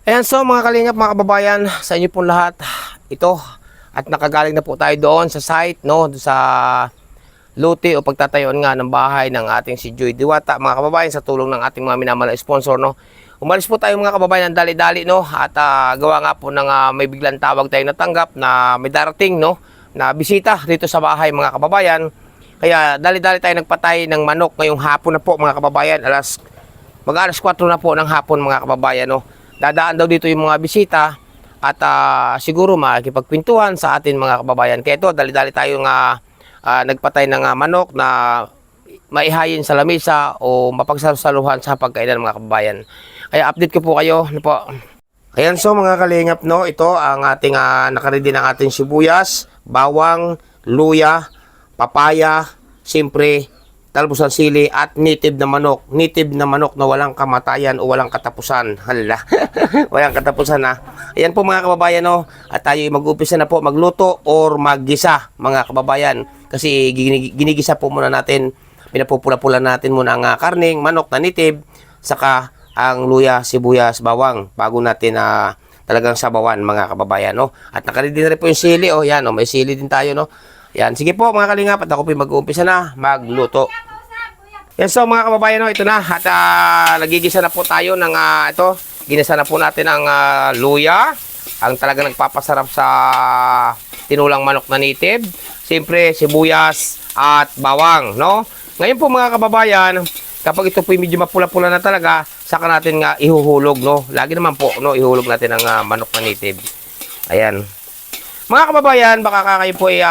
Ayan, so mga kalingap, mga kababayan, sa inyo pong lahat, ito, at nakagaling na po tayo doon sa site, no, sa luti o pagtatayon nga ng bahay ng ating si Joy Diwata, mga kababayan, sa tulong ng ating mga minamahal na sponsor, no. Umalis po tayo mga kababayan ng dali-dali, no, at gawa nga po ng may biglang tawag tayo natanggap na may darating, no, na bisita dito sa bahay, mga kababayan. Kaya dali-dali tayo nagpatay ng manok ngayong hapon na po, mga kababayan, mag-alas 4 na po ng hapon, mga kababayan, no. Dadaan daw dito yung mga bisita at siguro makikipagkwentuhan sa atin, mga kababayan. Kaya ito, dali-dali tayong nagpatay ng manok na maihayin sa lamesa o mapagsasaluhan sa pagkainan, mga kababayan. Kaya update ko po kayo. Ano po? Ayan, so mga kalingap, no, ito ang ating nakaready ng ating sibuyas, bawang, luya, papaya, siyempre talbos ng sili at native na manok. Native na manok na walang kamatayan o walang katapusan. Hala. Walang katapusan ha. Ayan po mga kababayan, no. At tayo mag-upisa na po magluto or maggisa, mga kababayan. Kasi ginigisa po muna natin. Pinapupula-pula natin muna ang karning manok na native. Saka ang luya, sibuyas, bawang. Bago natin talagang sabawan, mga kababayan, no. At nakaready na rin po yung sili. O yan, may sili din tayo, no. Yan, sige po mga kalingap, at ako po mag-uumpisa na magluto. Yan, so mga kababayan, no, ito na. At nagigisa na po tayo ng ito. Ginisa na po natin ang luya. Ang talaga nagpapasarap sa tinulang manok na native. Siyempre, sibuyas at bawang, no. Ngayon po mga kababayan, kapag ito po medyo mapula-pula na talaga, saka natin nga ihuhulog, no. Lagi naman po, no, ihulog natin ang manok na native. Ayan. Mga kababayan, baka kayo po ay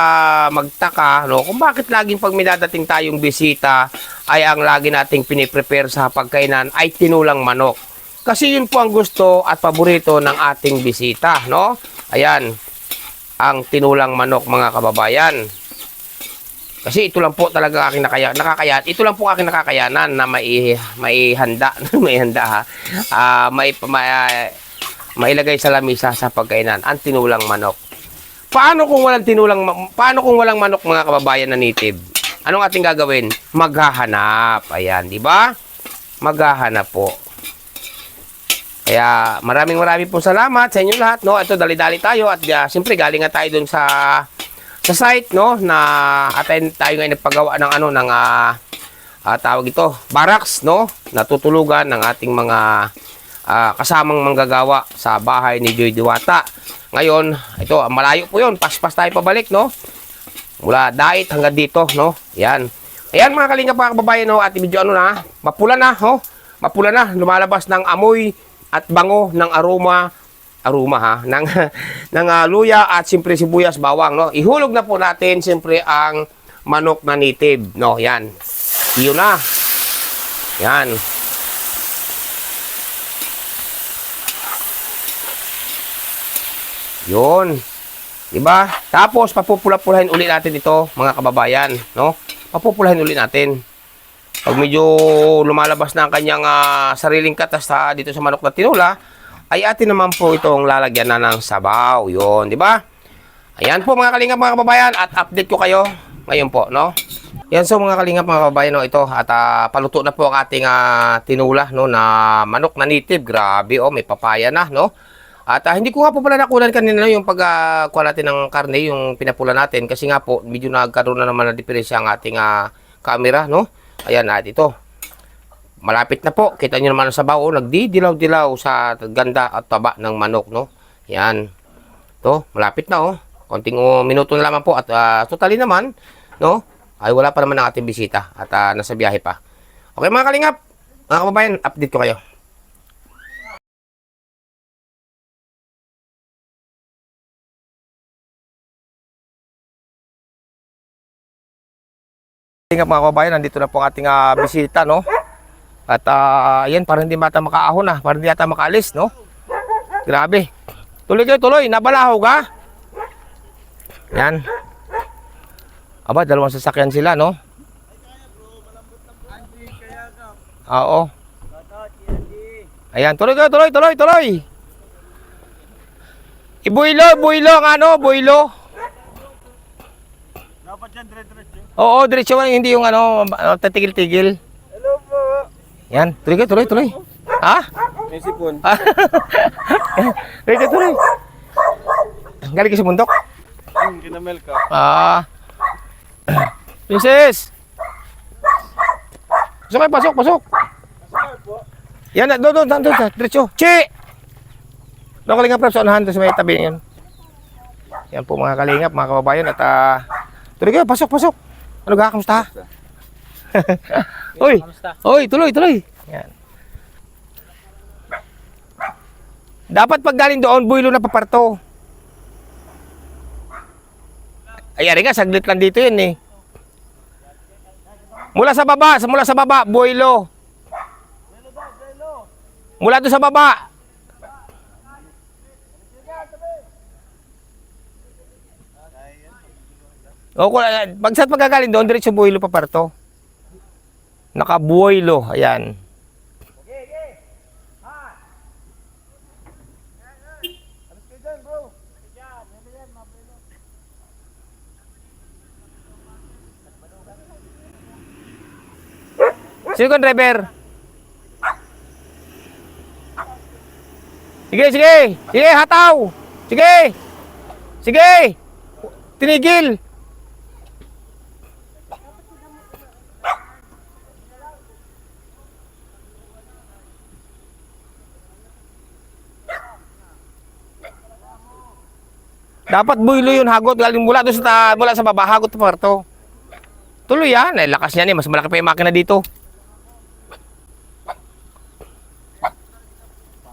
magtaka, no, kung bakit laging pag may dadating tayong bisita ay ang lagi nating piniprepare sa pagkainan ay tinulang manok. Kasi yun po ang gusto at paborito ng ating bisita, no? Ayan, ang tinulang manok, mga kababayan. Kasi ito lang po talaga aking nakakayan. Ito lang po aking nakakayanan na may handa, may handa ha. Mailagay sa lamesa sa pagkainan ang tinulang manok. Paano kung walang manok, mga kababayan na native? Anong ating gagawin? Maghahanap. Ayan, di ba? Maghahanap po. Kaya maraming pong salamat sa inyo lahat, no. Ito, dali-dali tayo at siyempre galing nga tayo dun sa site, no, na tayo ngayon nagpagawa ng tawag ito, barracks, no, natutulugan ng ating mga kasamang manggagawa sa bahay ni Joy Diwata. Ngayon, ito, malayo po yun. Pas-pas tayo pabalik, no? Mula Dait hanggang dito, no? Yan. Ayan, mga kalingap, mga kababayan, no? At medyo mapula na, no? Mapula na. Lumalabas ng amoy at bango ng aroma ha? ng luya at siyempre sibuyas, bawang, no? Ihulog na po natin, siyempre, ang manok na native, no? Yan. Iyon na. Yan. Yun. Diba? Tapos, papupula-pulahin ulit natin ito, mga kababayan, no? Papupulahin ulit natin. Pag medyo lumalabas na ang kanyang sariling katas dito sa manok na tinula, ay atin naman po itong lalagyan na ng sabaw. Yun, diba? Ayan po mga kalingap, mga kababayan, at update ko kayo ngayon po, no? Yan, so mga kalingap, mga kababayan, no, ito, at paluto na po ang ating tinula, no, na manok na native. Grabe, oh, may papaya na, no? At hindi ko nga po pala nakunan kanina yung pagkuha natin ng karne, yung pinapula natin. Kasi nga po, medyo nagkaroon na naman na diferensya ang ating camera, no? Ayan, at ito. Malapit na po. Kita nyo naman sa bao, nagdidilaw-dilaw sa ganda at taba ng manok, no? Yan. Ito, malapit na, oh. Konting minuto na lamang po. At totally naman, no? Ay wala pa naman ang ating bisita. At nasa biyahe pa. Okay, mga kalingap, mga kababayan, update ko kayo. Mga kababayan, nandito na po ang ating bisita, no? At yan, parang hindi mata makaahon na, parang hindi yata makaalis, no? Grabe. Tuloy kayo, tuloy, nabalaho ka? Yan. Aba, dalawang sasakyan sila, no? Oo. Ayan, tuloy kayo, tuloy, tuloy, tuloy. Ibuilo, builo, builo. Dapat yan, dire-diretso. Oo, diretso lang, hindi yung tatigil-tigil. Hello po. Yan, tuloy. Ha? May sipon. Ready tuloy. Galing ka sa bundok? Kinamel ka. Ah. Princess! Pasok kayo, pasok, pasok. Yan, doon, diretso. Chi! Doon kalingap rap sa unahan, doon sa may tabi yan. Yan po mga kalingap, mga kababayan. At tuloy kayo, pasok, pasok. Ano ga, kamusta? Uy, uy, tuloy, tuloy. Yan. Dapat pag galing doon, buwilo na paparto. Ay, ari nga, saglit lang dito yun eh. Mula sa baba, buwilo. Mula doon sa baba. O, pag saan pagkagaling doon, diretso buwilo paparto. Nakabuwilo, ayan. Sino ka driver? Sige, sige. Sige, hataw. Sige. Sige. Tinigil. Dapat buwilo yun, hagot. Galing mula doon mula sa baba, hagot pa parto. Tuloy yan. Ay, lakas niyan eh. Mas malaki pa yung makina dito.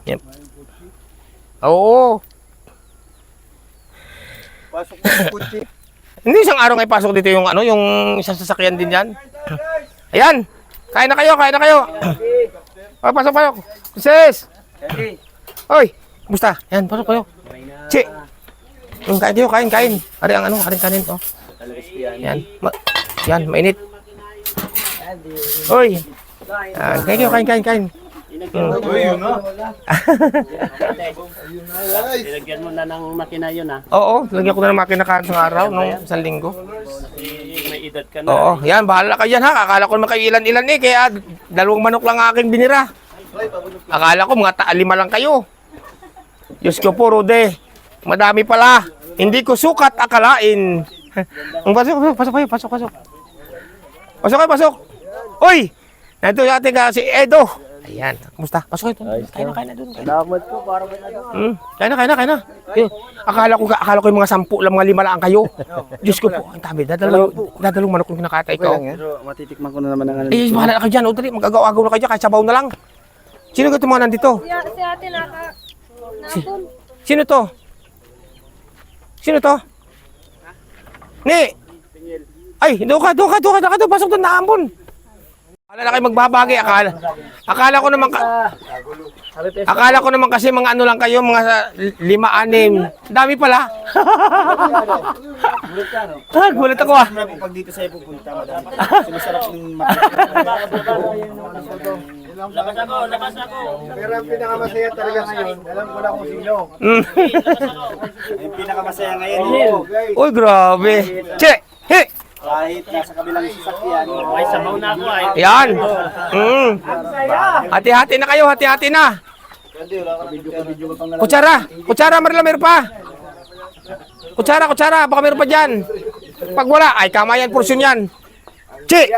Yep. Oo. Pasok mo sa kutsi. Hindi isang araw kayo pasok dito yung ano, yung isang sasakyan din yan. Ayan. Kain na kayo, kain na kayo. Oh, pasok, pasok. Sis. Oy, kumusta? Yan, pasok kayo. Chi. Kain kayo, kain, kain. Ari ang ano, aring kanin oh. Yan. Yan, mainit. Oy. Kain kayo, kain, kain, kain. Uy, yun na. Nilagyan mo na ng makina yun ha. Oo, lagyan ko na ng makina ka sa araw nung isang linggo. May edad ka na. Oo, yan, bahala ka yan ha. Akala ko naman kayo ilan-ilan eh, kaya 2 manok lang aking binira. Akala ko mga 5 lang kayo. Diyos ko po, Rode. Madami pala. Hindi ko sukat akalain. Pasok, pasok kayo, pasok, pasok. Pasok kayo, pasok. Uy! Nandito yung ating si Edo. Ayan, kumusta? Pasok kayo. Kain na doon. Salamat po para may ano. Kain na. Akala ko yung mga 10 lang, mga 5 lang kayo. Diyos ko po, ang tabi. Dadalong manok yung kinakatay ko. Pero matitikman ko na naman ang ano. Eh, bahala na kayo dyan. O, dali, mag-agaw-agaw na kayo dyan. Kahit sabaw na lang. Sino ka mga nandito? Si ate nakapon. Sino to? Sino to? Ni! Ay, doon ka. Pasok doon, naambon. Akala na kayo magbabagay. Akala ko naman kasi mga ano lang kayo, mga 5-6. Dami pala. Gulat ako ah. Pag dito sa'yo pupunta, madami. Sumasarap yung Lakas ako. Pero ang pinakamasaya talaga ngayon, alam ko na kung sino. Yung pinakamasaya ngayon, Uy, grabe. Che! He! kahit nasa kabilang sasakyan. Ay, sabaw na ako ay. Yan. Hati-hati na kayo, hati-hati na. Kutsara, Marila, meron pa. Kutsara, baka meron pa dyan. Pag wala, ay kamayan, porsyon yan. Chi!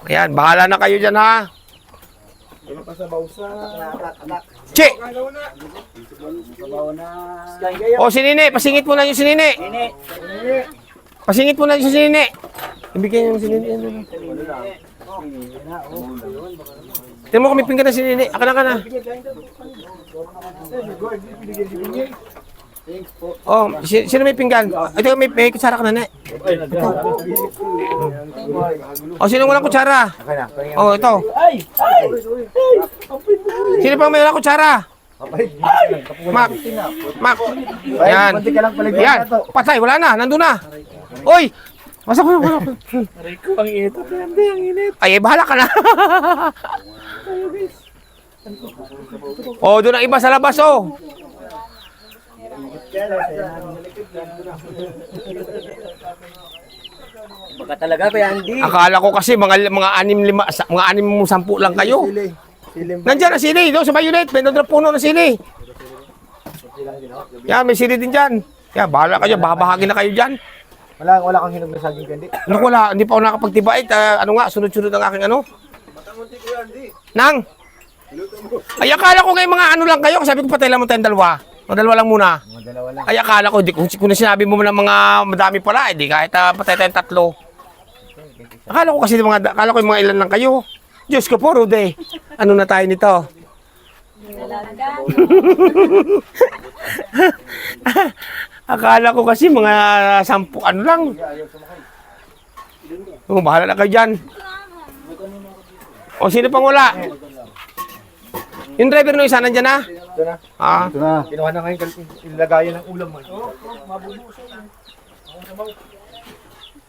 Ayan, bahala na kayo dyan ha. Chi! O, si Nini, pasingit mo na yung si Nini. Pasingit mo na yung si Nini. Ibigay yung si Nini. Tignan mo kami pinggan na si Nini. Aka na. Oh, sino may pinggan? Ito may kutsara ka na, ne. Oh, sino walang kutsara? Oh, ito. Sino pang may walang kutsara? Mak. Yan. Yan. Patay, wala na. Nandun na. Uy! Masok. Rico, ang init. Ang init. Ay, bahala ka na. Oh, doon ang iba sa labas, oh. Baka talaga kaya hindi. Akala ko kasi mga 6-10 lang kayo. Nandiyan na sili, doon sa Bayunet, may doon na puno na sili. Silang din, oh. Yan, may sili din dyan. Yan, bahala kayo, babahagi na kayo dyan. Wala kang hinog na saging candy. Naku, wala, hindi pa ako nakapagtibait. Ano nga, sunod-sunod ang aking ano. Nang! Ay, akala ko ngayon mga ano lang kayo. Sabi ko patay lang mo tayong dalawa. Mga dalawa lang muna. Mga dalawa lang. Ay, akala ko, kung na sinabi mo ng mga madami pala, di kahit patay tayong tatlo. Akala ko kasi akala ko yung mga ilan lang kayo. Diyos ko po, Rude. Ano na tayo nito? Akala ko kasi mga 10 ano lang. Oh, bahala na kayo dyan. O, sino pang wala? Yung driver nung isa nandyan na? Ito na. Ah, Ito na. Kinuha na ngayon ilagayan ng ulam mo.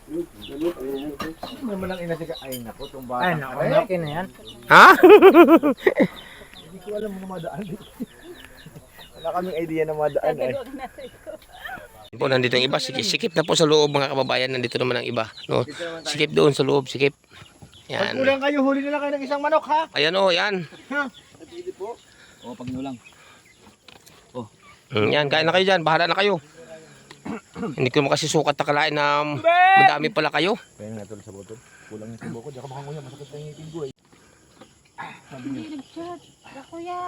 Ano naman ang inasiga? Ay naku, itong bata. Ay naku, okay na yan. ha? Hindi ko alam mga madaan. Wala kaming idea na madaan eh. Po, nandito yung iba. Sikip na po sa loob mga kababayan. Nandito naman ang iba. No? Sikip doon sa loob. Sikip. Pag Yan. kulang kayo, huli na lang kayo ng isang manok ha. Ayan o, yan. O, pag nulang. Yan, kain na kayo dyan. Bahala na kayo. Hindi ko naman kasi sukat na kalain na madami pala kayo. Kaya nga tuloy sa botol. Kulang yung subo ko. Di ako makanguya. Masakit na yung ngipin ko eh. Hindi nag-chat. Kuya,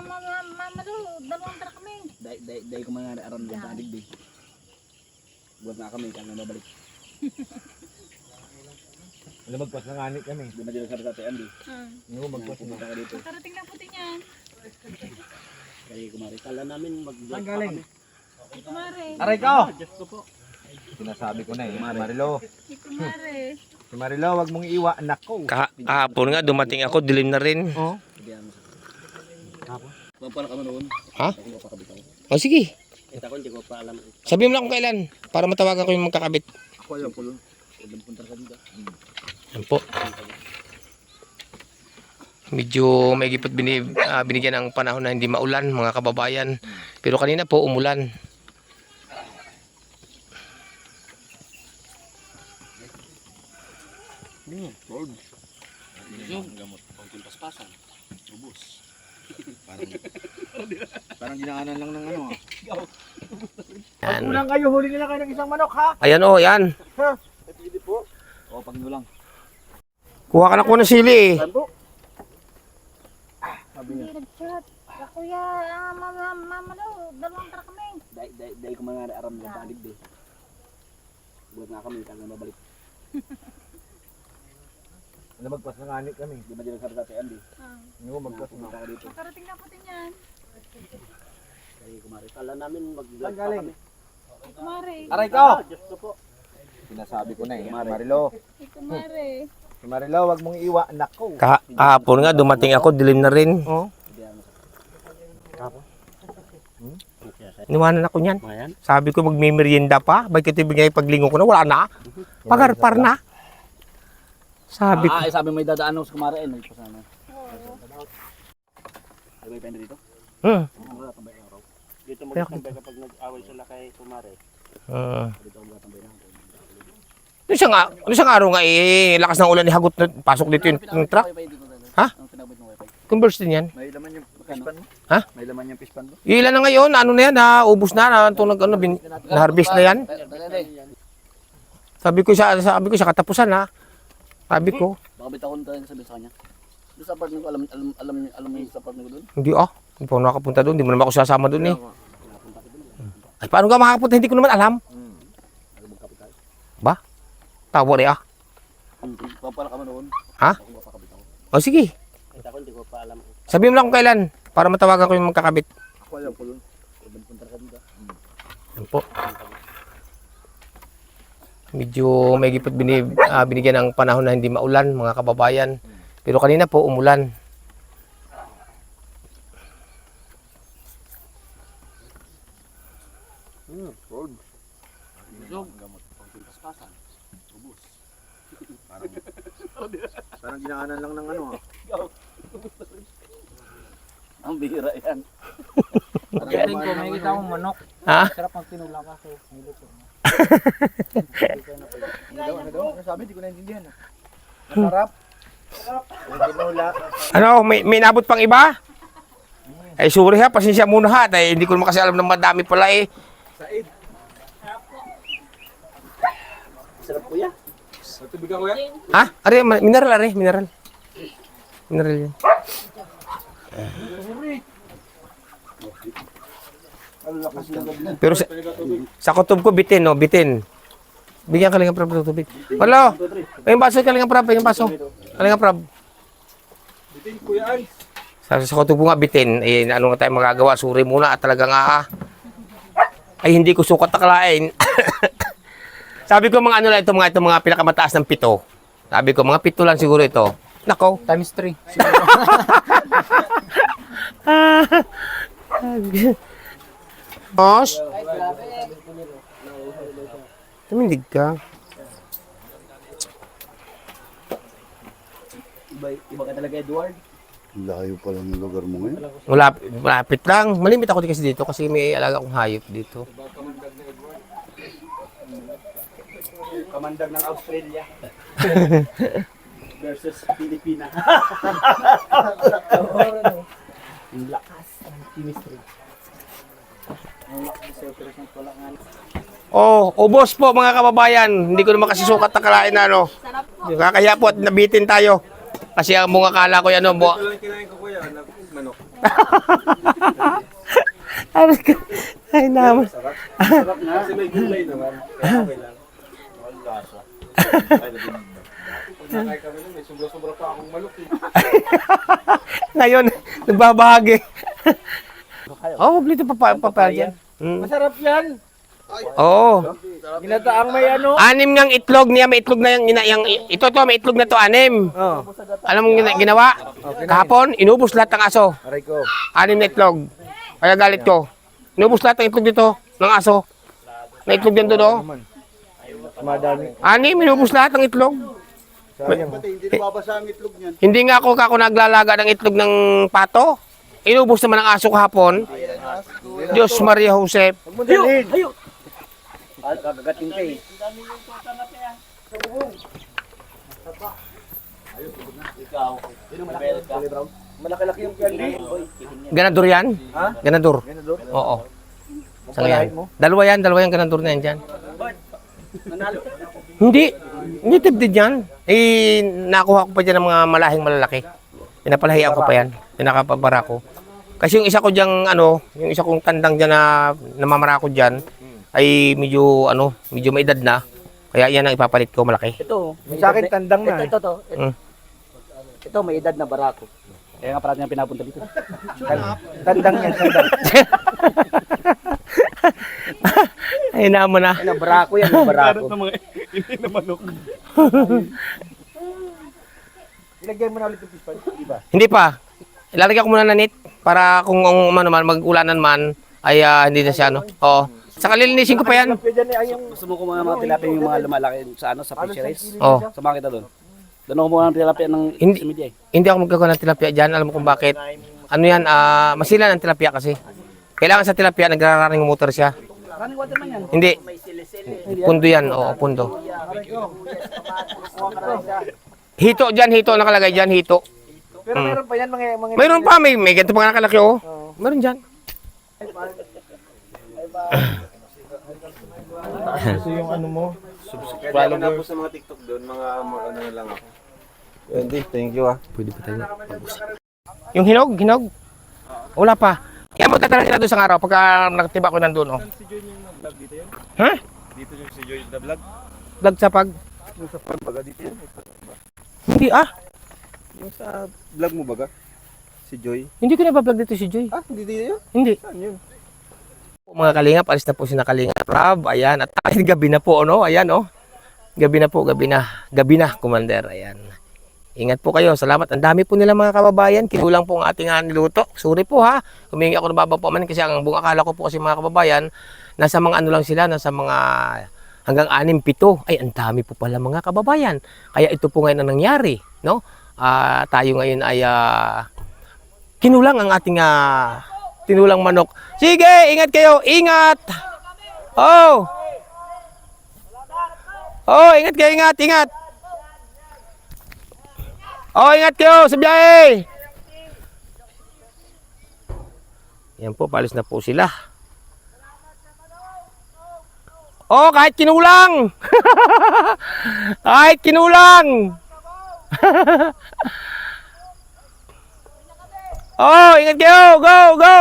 mama do, dalawang tara kami. Dahil ko mga aram ng tadig di. Buat na kami, kami mabalik. Alam magpas na ngani kami. Di na dito sa tatean di. Hindi ko magpas na. Punta ka dito. Karating na puti niyan. Kaya kumari. Kala namin Saan galing? Kumare. Aray ka! Diyos ko po. Sinasabi ko na eh. Marilo. Kumare. Si Marilo, wag mong iwa. Anak ko. Kahapon nga, dumating ako. Dilim na rin. Oh. Hindi ano. Kapon? Pala kami noon. Ha? Ako nga pakabitaw. O sige. Kita ko hindi ko pa alam. Sabihin mo lang kung kailan. Para matawagan ko yung magkakabit. Ako alam po yun. Ilang punta ka dito. Yan po. Medyo may gipot binigyan ng panahon na hindi maulan mga kababayan. Pero kanina po umulan. Parang ginaanan lang ng ano. Pag Yan. kulang kayo, huli na lang kayo ng isang manok ha. Ayan o, yan. O, pag nulang. Kuha ka na ko ng sili eh. Hindi nag-chat. Kuya, mama do, dalawang tara kami. Dahil ko mga aram ng tadig di. Buat na kami, kami mabalik. Alam magpas na ngani kami. Di na dito sa tatean di. Hindi ko magpas na. Punta ka dito. Karating na puti niyan. Kaya kumari. Kala namin Saan galing? Kumare. Aray ka! Diyos ko po. Sinasabi ko na eh. Marilo. Kumare. Si Marilo, wag mong iwa. Anak ko. Kahapon nga, dumating ako. Dilim na rin. Oh. Iniwanan ako niyan. Ayan. Sabi ko magmimerienda pa. Bakit ito ibigay paglingo ko na? Wala na. Pagarpar na. Sabi ko. Sabi may dadaan ako sa kumari. Ay, nagpasana. Ay, may pende dito? Wala tambay araw. Dito magtambay kapag nag-away sila kay kumari. Dito ang matambay na. Ano siyang araw nga eh, lakas ng ulan ni Hagot na pasok dito yung truck. Ha? Ang pinabit ng wifi. Converse din yan. May laman yung pispan mo? Ha? May laman yung pispan mo? Ilan na ngayon, ano na yan, ubos na, na-harvest na yan. Sabi ko sa katapusan ha. Sabi ko, Baka bitakon tayo sabi sa kanya. Doon sa apartment ko, alam mo yung sa apartment ko doon? hindi hindi pa ako nakapunta doon, hindi mo naman ako sasama doon eh. Ay, paano ka makakapunta, hindi ko naman alam. Ba? Tawa rin Papala kami noon. Ha? Ako mapakabitaw. O sige, Kita ko, hindi ko pa alam. sabihin mo lang kung kailan, para matawagan ko yung magkakabit. Ako alam ko yun. Ibang punta ka dito. Yan po. Medyo may gipot binigyan ng panahon na hindi maulan mga kababayan. Pero kanina po umulan. Parang ginaanan lang ng ano. Ang bihira yan. Galing ko, may kita akong manok. Ha? Sarap ang tinula kasi. Ano daw? Ano sabi? Hindi ko naintindihan. Masarap. May tinula. Ano, may nabot pang iba? Ay, sorry ha, pasensya muna ha. Ay, hindi ko naman kasi alam na madami pala eh. Sarap kuya. Ha? Are, mineral, are, mineral. Mineral yan. Pero sa kutob ko, bitin, no? Bitin. Bigyan ka lang ng prab ng tubig. Wala. Yung baso, ka lang ng prab. Yung baso. Kalinga prab. Bitin, Kuya Ans. Sa kutob ko nga, bitin. Eh, ano nga tayo magagawa? Suri muna at talaga nga ay hindi ko sukat akalain. Sabi ko mga ano lang ito mga pinakamataas ng 7. Sabi ko mga 7 lang siguro ito. Nako, Times 3. Os. Tumindig ka. Iba ka talaga, Edward. Layo pa lang ng lugar mo ngayon. Malapit lang. Malimit ako kasi dito kasi may alaga akong hayop dito. Kamandag ng Australia. Versus Pilipina. Ang lakas ng chemistry. Oh, ubos po mga kababayan. Hindi ko naman kasi sukat akalain na ano. Kakaya po at nabitin tayo. Kasi ang mga kala ko yan, ano, Ito lang kinain ko, Kuya. Manok. Ay, naman. Sarap na. Kasi may gulay naman. Kaya okay lang. Ang lasa. Ay, nabinignan. Pag nakain kami nun, may sobra-sobra pa akong manok eh. Ngayon, nagbabahagi. Oh, blito pa dyan. Masarap yan. Oo. Ginataang may ano. 6 ngang itlog niya, may itlog na yung ito may itlog na to 6. Oh. Alam mo ginawa? Kahapon, inubos lahat ng aso. Aray ko. 6 na itlog. Kaya galit ko. Inubos lahat ng itlog dito ng aso. Na itlog din doon, oh. Madami. 6, inubos lahat ng itlog. Sayang. Hindi nababasa ang itlog niyan. Hindi nga ako naglalaga ng itlog ng pato. Inubos naman ng aso kahapon. Diyos Maria Josep. Huwag mo dalhin. Hayo. Kagagating ka eh. Malaki-laki yung candy. Ganador yan? Ha? Ganador. Ganador? Oo. Sa Pagkain yan. mo? Dalawa yan ganador na yan dyan. Nanalo. Hindi. Hindi tibdid yan. Eh, nakuha ko pa dyan ng mga malahing malalaki. Pinapalahian ko pa yan. Pinakapabara ko. Kasi yung isa ko dyan, yung isa kong tandang dyan na namamara ko dyan, ay medyo may edad na. Kaya yan ang ipapalit ko malaki. Ito. Sa akin, tandang na. Ito. Mm. Ito, may edad na barako. Kaya nga parang niya pinapunta dito. Tandang yan, tandang. Ay naman na. Ano, barako yan, barako. Hindi na manok. Ilagyan mo na ulit yung pispan, di ba? Hindi pa. Ilalagay ko muna na net para kung mag-ulanan man ay hindi na siya Oo. Saka lilinisin ko pa yan. Gusto mo ko mga tilapia yung mga lumalaki sa fisheries? Oh. Sama kita doon. Doon ako mga tilapia ng Hindi. media eh. Hindi ako magkakaroon ng tilapia dyan. Alam mo kung bakit. Ano yan, masilan ang tilapia kasi. Kailangan sa tilapia, nagrararing motor siya. Running water man yan. Hindi. Pundo yan, oo, pundo. Hito dyan, hito. Nakalagay dyan, hito. Pero meron pa yan, mga Mayroon pa, may ganito pa nakalaki, oh. Meron dyan. So yung ano mo, Follow na po sa mga TikTok doon, mga ano na lang ako. Andy, thank you ah. Pwede pa tayo mag-usap. Yung hinog? Wala pa. Kaya magtatala nila doon sa araw pagka nakatiba ko nandun, oh. Si Joy yung vlog dito yun? Ha? Dito yung si Joy na vlog? Vlog sa pag? Yung sa vlog baga dito yun? Hindi, Yung sa vlog mo baga? Si Joy? Hindi ko na vlog dito si Joy. Ah, hindi dito yun? Hindi. Saan yun? Mga kalingap, alis na po si Kalingap Rob. Ayan, at gabi na po, no? Ayan, oh. Gabi na po, gabi na, Commander. Ayan. Ingat po kayo. Salamat. Ang dami po nila mga kababayan. Kinulang po ang ating niluto. Sorry po ha. Humingi ako ng babaw po man kasi ang buong akala ko po kasi mga kababayan, nasa mga ano lang sila, nasa mga hanggang 6, 7. Ay, ang dami po pala mga kababayan. Kaya ito po ngayon ang nangyari, no? Tayo ngayon ay kinulang ang ating tinulang manok. Sige, ingat kayo. Ingat. Oh. Oh, ingat kayo, ingat. Oh, ingat kayo sa biyahe. Yan po, palis na po sila. Oh, kahit kinulang! Kahit kinulang! Oh, ingat kayo! Go, go!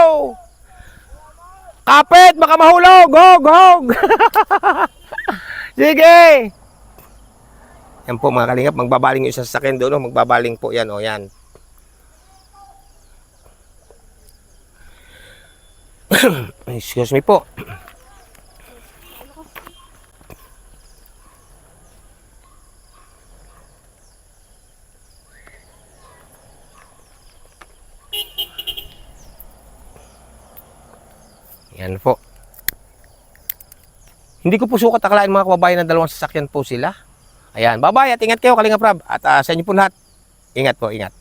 Kapit, baka mahulog! Hog, hog! Sige! Yan po mga kalingap, magbabaling yung isa sa sasakyan doon. Oh. Magbabaling po yan, o yan. Excuse me po. Yan po. Hindi ko po sukat akalain mga kababayan na dalawang sasakyan po sila. Ayan, bye-bye at ingat kayo Kalingap Rab. At sa inyo po lahat, ingat po, ingat.